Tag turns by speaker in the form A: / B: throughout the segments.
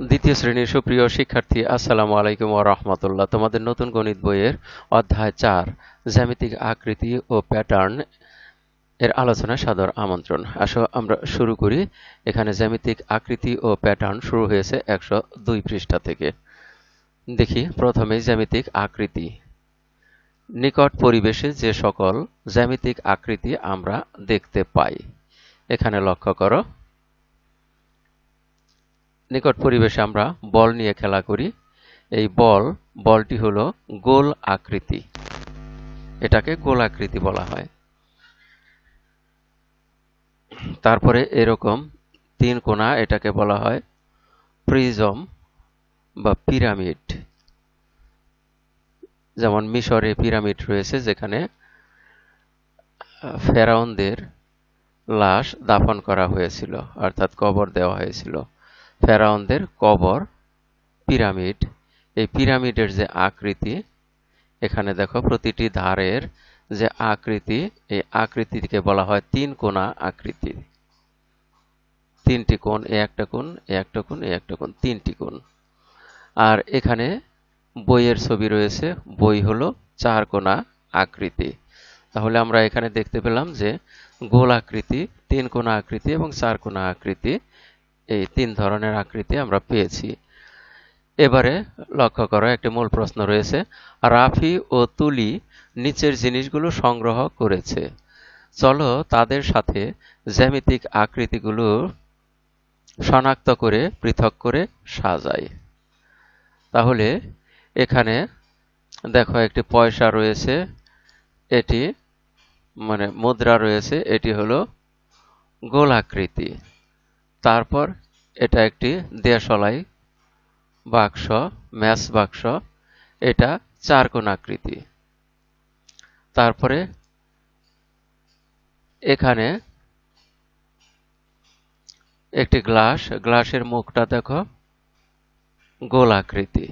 A: দ্বিতীয় শ্রেণীর সুপ্রিয় শিক্ষার্থী, আসসালামু আলাইকুম ওয়া রাহমাতুল্লাহ। তোমাদের নতুন গণিত বইয়ের অধ্যায় 4 জ্যামিতিক আকৃতি ও প্যাটার্ন এর আলোচনায় সাদর আমন্ত্রণ। আসো আমরা শুরু করি। এখানে জ্যামিতিক আকৃতি ও প্যাটার্ন শুরু হয়েছে 102 পৃষ্ঠা থেকে। দেখি প্রথমেই জ্যামিতিক আকৃতি। নিকট পরিবেশে যে সকল জ্যামিতিক আকৃতি আমরা দেখতে পাই, এখানে লক্ষ্য করো। নিকট পরিবেশে আমরা বল নিয়ে খেলা করি। এই বলটি হলো গোল আকৃতি, এটাকে গোল আকৃতি বলা হয়। তারপরে এরকম তিন কোণা, এটাকে বলা হয় প্রিজম বা পিরামিড। যেমন মিশরে পিরামিড রয়েছে, যেখানে ফেরাউনদের লাশ দাফন করা হয়েছিল, অর্থাৎ কবর দেওয়া হয়েছিল। ফেরাউনদের কবর পিরামিড। এই পিরামিডের যে আকৃতি, এখানে দেখো প্রতিটি ধারের যে আকৃতি, এই আকৃতিকে বলা হয় তিন কোণা আকৃতি। তিনটি কোণ, এ একটা কোণ, এ একটা কোণ, এ একটা কোণ, তিনটি কোণ। আর এখানে বইয়ের ছবি রয়েছে, বই হলো চার কোণা আকৃতি। তাহলে আমরা এখানে দেখতে পেলাম যে গোল আকৃতি, তিন কোণা আকৃতি এবং চার কোণা আকৃতি, এই তিন ধরনের আকৃতি আমরা পেয়েছি। এবারে লক্ষ্য করো, একটি মূল প্রশ্ন রয়েছে। রাফি ও তুলি নিচের জিনিসগুলো সংগ্রহ করেছে, চলো তাদের সাথে জ্যামিতিক আকৃতিগুলো শনাক্ত করে পৃথক করে সাজাই। তাহলে এখানে দেখো একটি পয়সা রয়েছে, এটি মানে মুদ্রা রয়েছে, এটি হলো গোল আকৃতি। তারপর এটা একটি দেশলাই বাক্স, ম্যাচ বাক্স, এটা চার কোণ আকৃতি। তারপরে এখানে একটি গ্লাসের মুখটা দেখো গোল আকৃতি।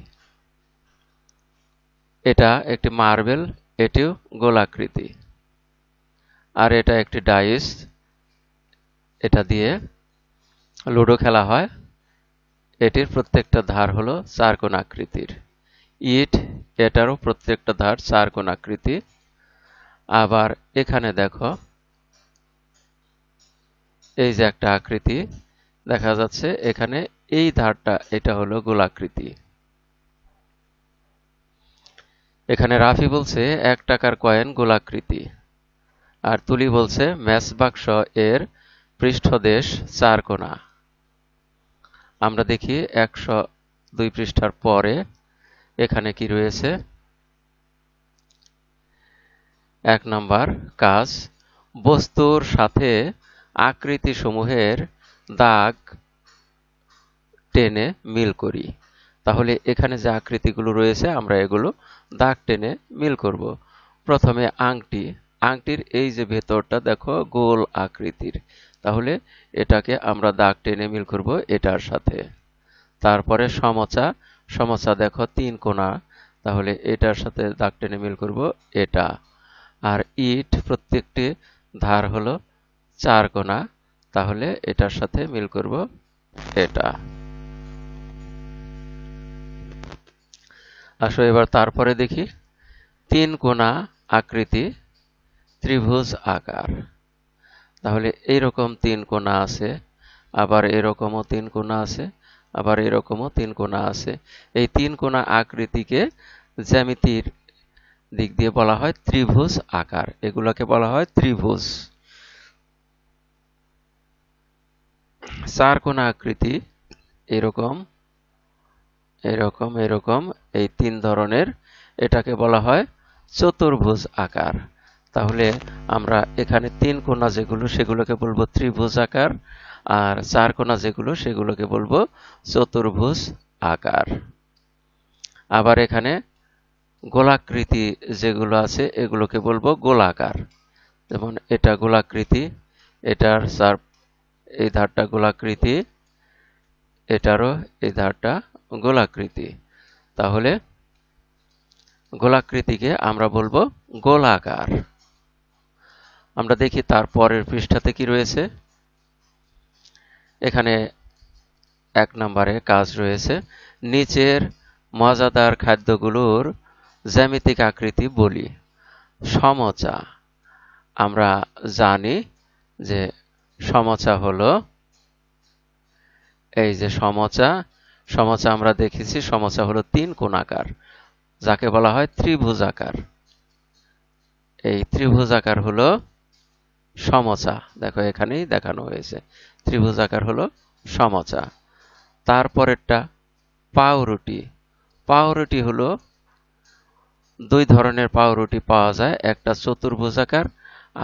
A: এটা একটি মার্বেল, এটিও গোল আকৃতি। আর এটা একটি ডাইস, এটা দিয়ে লুডো খেলা হয়, এটির প্রত্যেকটা ধার হলো চার কোণ আকৃতির। ইট, এটারও প্রত্যেকটা ধার চার কোণ আকৃতি। আবার এখানে দেখো এই যে একটা আকৃতি দেখা যাচ্ছে, এখানে এই ধারটা, এটা হলো গোলাকৃতি। এখানে রাফি বলছে 1 টাকার কয়েন গোলাকৃতি, আর তুলি বলছে ম্যাচ বাক্স এর পৃষ্ঠদেশ চার কোণা। আমরা দেখি 102 পৃষ্ঠার পরে এখানে কি রয়েছে। 1 নম্বর কাজ, বস্তুর সাথে আকৃতি সমূহের দাগ টেনে মিল করি। তাহলে এখানে যে আকৃতিগুলো রয়েছে আমরা এগুলো দাগ টেনে মিল করব। প্রথমে আংটির এই যে ভেতরটা দেখো গোল আকৃতির, তাহলে এটাকে আমরা দাগ টেনে মিল করব এটার সাথে। তারপরে সমোচা দেখো তিন কোণা, তাহলে এটার সাথে দাগ টেনে মিল করব এটা। আর ইট, প্রত্যেকটি ধার হলো চার কোণা, তাহলে এটার সাথে মিল করব এটা। আসো এবার তারপরে দেখি তিন কোণা আকৃতি ত্রিভুজ আকার। তাহলে এইরকম তিন কোণা আছে, আবার এরকমও তিন কোণা আছে, আবার এরকমও তিন কোণা আছে। এই তিন কোণা আকৃতিকে জ্যামিতির দিক দিয়ে বলা হয় ত্রিভুজ আকার, এগুলোকে বলা হয় ত্রিভুজ। চার কোণা আকৃতি এরকম, এরকম, এরকম, এই তিন ধরনের, এটাকে বলা হয় চতুর্ভুজ আকার। তাহলে আমরা এখানে তিন কোণা যেগুলো সেগুলোকে বলবো ত্রিভুজ আকার, আর চার কোণা যেগুলো সেগুলোকে বলবো চতুর্ভুজ আকার। আবার এখানে গোলাকৃতি যেগুলো আছে এগুলোকে বলবো গোলাকার। যেমন এটা গোলাকৃতি, এটার এই ধারটা গোলাকৃতি, এটারও এই ধারটা গোলাকৃতি। তাহলে গোলাকৃতিকে আমরা বলবো গোলাকার। আমরা দেখি তার পরের পৃষ্ঠাতে কি রয়েছে। এখানে 1 নম্বরে কাজ রয়েছে নিচের মজাদার খাদ্যগুলোর জ্যামিতিক আকৃতি বলি। সমচা, আমরা জানি যে সমচা হলো এই যে সমচা, সমচা আমরা দেখেছি সমচা হলো 3 কোণাকার, যাকে বলা হয় ত্রিভুজাকার। এই ত্রিভুজাকার হলো সমচা, দেখো এখানেই দেখানো হয়েছে, ত্রিভুজাকার হলো সমচা। তারপরেরটা পাউরুটি। পাউরুটি হলো 2 ধরনের পাউরুটি পাওয়া যায়, একটা চতুর্ভুজাকার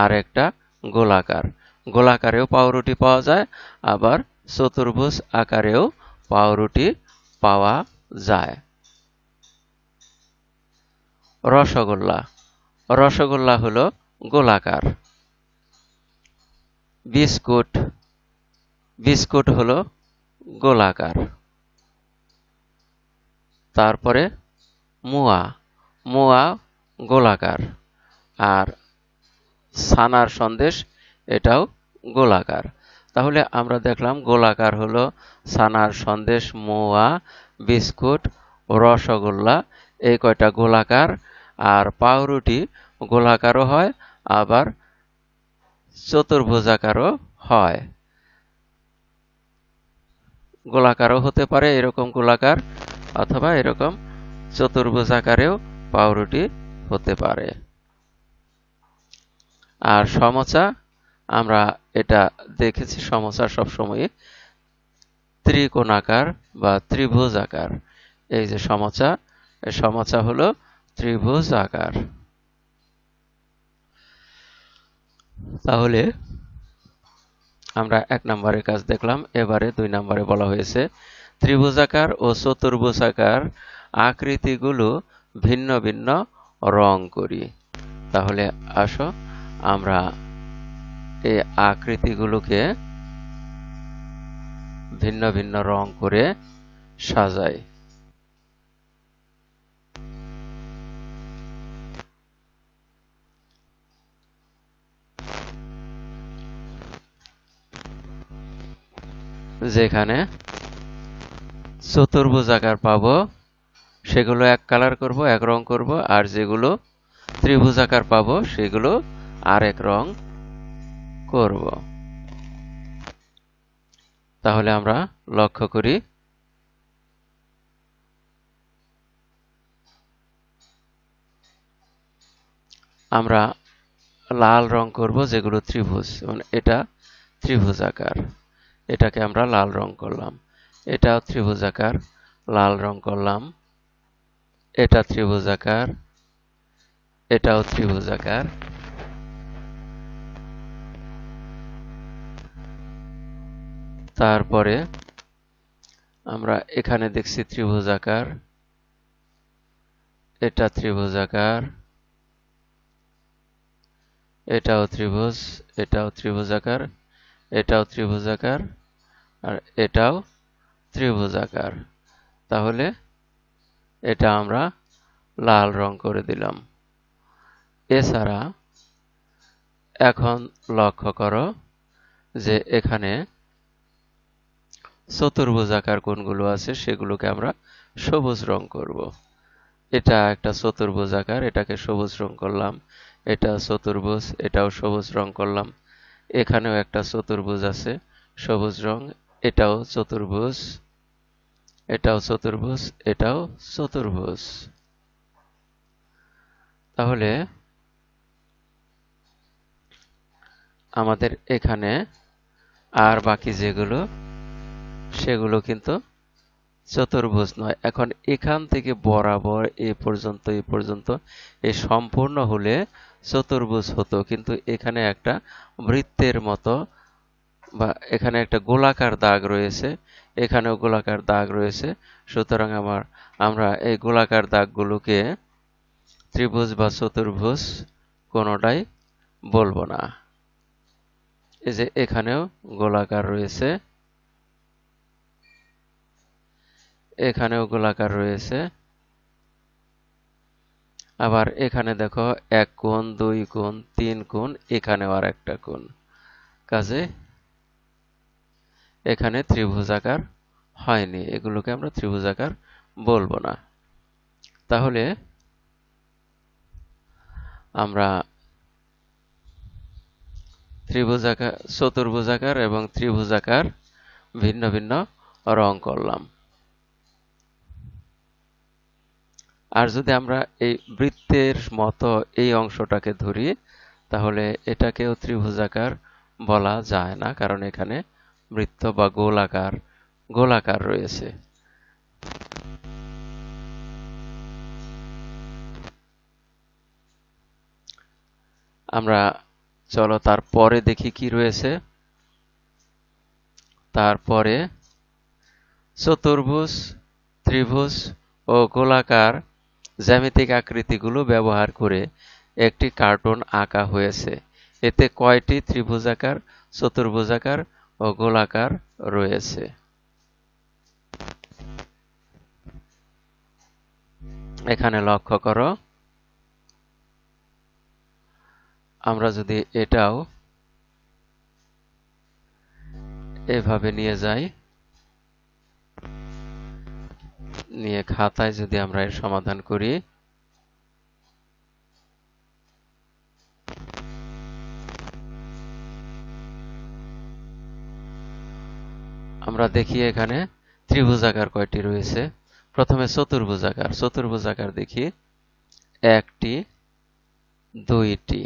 A: আর একটা গোলাকার। গোলাকারেও পাউরুটি পাওয়া যায়, আবার চতুর্ভুজ আকারেও পাউরুটি পাওয়া যায়। রসগোল্লা, রসগোল্লা হলো গোলাকার। বিস্কুট, বিস্কুট হলো গোলাকার। তারপরে মুয়া, মুয়া গোলাকার। আর ছানার সন্দেশ, এটাও গোলাকার। তাহলে আমরা দেখলাম গোলাকার হলো ছানার সন্দেশ, মোয়া, বিস্কুট, রসগোল্লা, এই কয়টা গোলাকার। আর পাউরুটি গোলাকারও হয়, আবার চতুর্ভুজাকারও হয়। গোলাকারও হতে পারে এরকম গোলাকার, অথবা এরকম চতুর্ভুজাকারেও পাউরুটি হতে পারে। আর সমচা, আমরা এটা দেখেছি সমচা সবসময় ত্রিকোণাকার বা ত্রিভুজ আকার। এই যে সমচা, এই সমচা হলো ত্রিভুজ আকার। তাহলে আমরা 1 নম্বরের কাজ দেখলাম। এবারে 2 নম্বরে বলা হয়েছে ত্রিভুজাকার ও চতুর্ভুজাকার আকৃতিগুলো ভিন্ন ভিন্ন রং করি। তাহলে আসো আমরা এই আকৃতিগুলোকে ভিন্ন ভিন্ন রং করে সাজাই। যেখানে চতুর্ভুজাকার পাবো সেগুলো এক কালার করব, এক রং করব, আর যেগুলো ত্রিভুজাকার পাবো সেগুলো আরেক রং করব। তাহলে আমরা লক্ষ্য করি, আমরা লাল রং করব যেগুলো ত্রিভুজ, মানে এটা ত্রিভুজাকার, এটাকে আমরা লাল রং করলাম। এটাও ত্রিভুজাকার, লাল রং করলাম। এটা ত্রিভুজাকার, এটাও ত্রিভুজাকার। তারপরে আমরা এখানে দেখছি ত্রিভুজাকার, এটা ত্রিভুজাকার, এটাও ত্রিভুজ, এটাও ত্রিভুজাকার, এটাও ত্রিভুজাকার, আর এটাও ত্রিভুজাকার। তাহলে এটা আমরা লাল রং করে দিলাম। এছাড়া এখন লক্ষ্য করো যে এখানে চতুর্ভুজাকার কোণগুলো আছে সেগুলোকে আমরা সবুজ রং করব। এটা একটা চতুর্ভুজাকার, এটাকে সবুজ রং করলাম। এটা চতুর্ভুজ, এটাও সবুজ রং করলাম। এখানেও একটা চতুর্ভুজ আছে, সবুজ রং। এটাও চতুর্ভুজ, এটাও চতুর্ভুজ, এটাও চতুর্ভুজ। তাহলে আমাদের এখানে আর বাকি যেগুলো সেগুলো কিন্তু চতুর্ভুজ নয়। এখন এখান থেকে বরাবর এ পর্যন্ত এই সম্পূর্ণ হলে চতুর্ভুজ হতো, কিন্তু এখানে একটা বৃত্তের মতো বা এখানে একটা গোলাকার দাগ রয়েছে, এখানেও গোলাকার দাগ রয়েছে। সুতরাং আমরা এই গোলাকার দাগগুলোকে ত্রিভুজ বা চতুর্ভুজ কোনোটাই বলবো না। এই যে এখানেও গোলাকার রয়েছে, এখানেও গোলাকার রয়েছে। আবার এখানে দেখো 1 কোণ, 2 কোণ, 3 কোণ, এখানেও আর একটা কোণ, কাজে এখানে ত্রিভুজাকার হয়নি, এগুলোকে আমরা ত্রিভুজাকার বলবো না। তাহলে আমরা ত্রিভুজাকার, চতুর্ভুজাকার এবং ত্রিভুজাকার ভিন্ন ভিন্ন রং করলাম। আর যদি আমরা এই বৃত্তের মতো এই অংশটাকে ধরি, তাহলে এটাকেও ত্রিভুজাকার বলা যায় না, কারণ এখানে বৃত্ত বা গোলাকার রয়েছে। আমরা চলো তারপরে দেখি কি রয়েছে। তারপরে চতুর্ভুজ, ত্রিভুজ ও গোলাকার জ্যামিতিক আকৃতিগুলো ব্যবহার করে একটি কার্টুন আঁকা হয়েছে। এতে কয়টি ত্রিভুজাকার, চতুর্ভুজাকার ও গোলাকার রয়েছে? এখানে লক্ষ্য করো, আমরা যদি এটাও এভাবে নিয়ে যাই, নিয়ে খাতায় যদি আমরা এর সমাধান করি, আমরা দেখি এখানে ত্রিভুজাকার কয়টি রয়েছে। প্রথমে চতুর্ভুজাকার দেখি, একটি, দুইটি।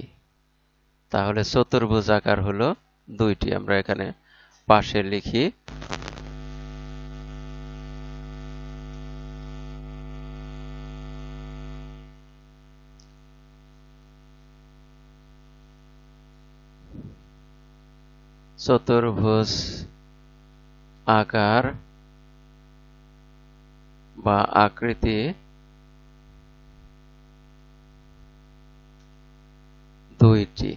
A: তাহলে চতুর্ভুজাকার হলো দুইটি। আমরা এখানে পাশে লিখি। চতুর্ভুজ আকার বা আকৃতি দুইটি।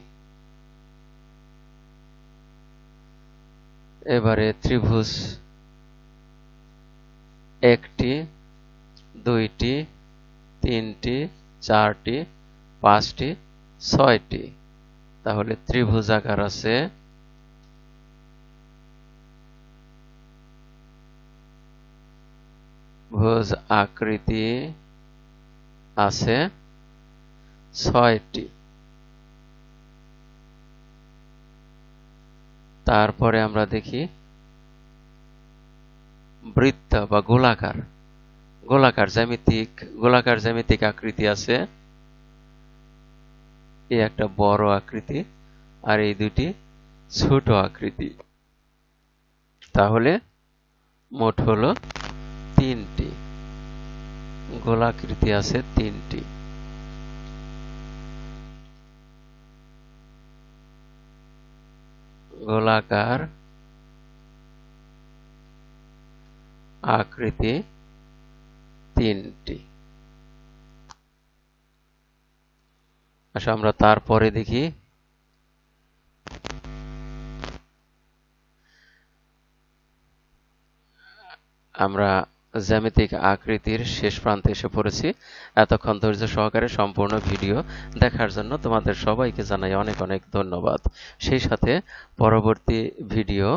A: এবারে ত্রিভুজ একটি, দুইটি, তিনটি, চারটি, পাঁচটি, ছয়টি। তাহলে ত্রিভুজাকার আছে ভুজ আকৃতি আছে ছয়টি। তারপরে আমরা দেখি বৃত্ত বা গোলাকার জ্যামিতিক আকৃতি আছে। এই একটা বড় আকৃতি আর এই দুটি ছোট আকৃতি। তাহলে মোট হলো তিনটি গোলাকৃতি আছে, তিনটি। গোলাকার আকৃতি তিনটি। আচ্ছা, আমরা তারপরে দেখি আমরা জ্যামিতিক আকৃতির শেষ প্রান্তে এসে পড়েছি। এতক্ষণ ধৈর্য সহকারে সম্পূর্ণ ভিডিও দেখার জন্য তোমাদের সবাইকে জানাই অনেক অনেক ধন্যবাদ। সেই সাথে পরবর্তী ভিডিও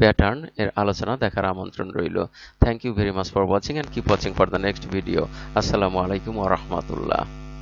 A: প্যাটার্ন এর আলোচনা দেখার আমন্ত্রণ রইল। Thank you very much for watching and keep watching for the next video. আসসালামু আলাইকুম ওয়া রাহমাতুল্লাহ।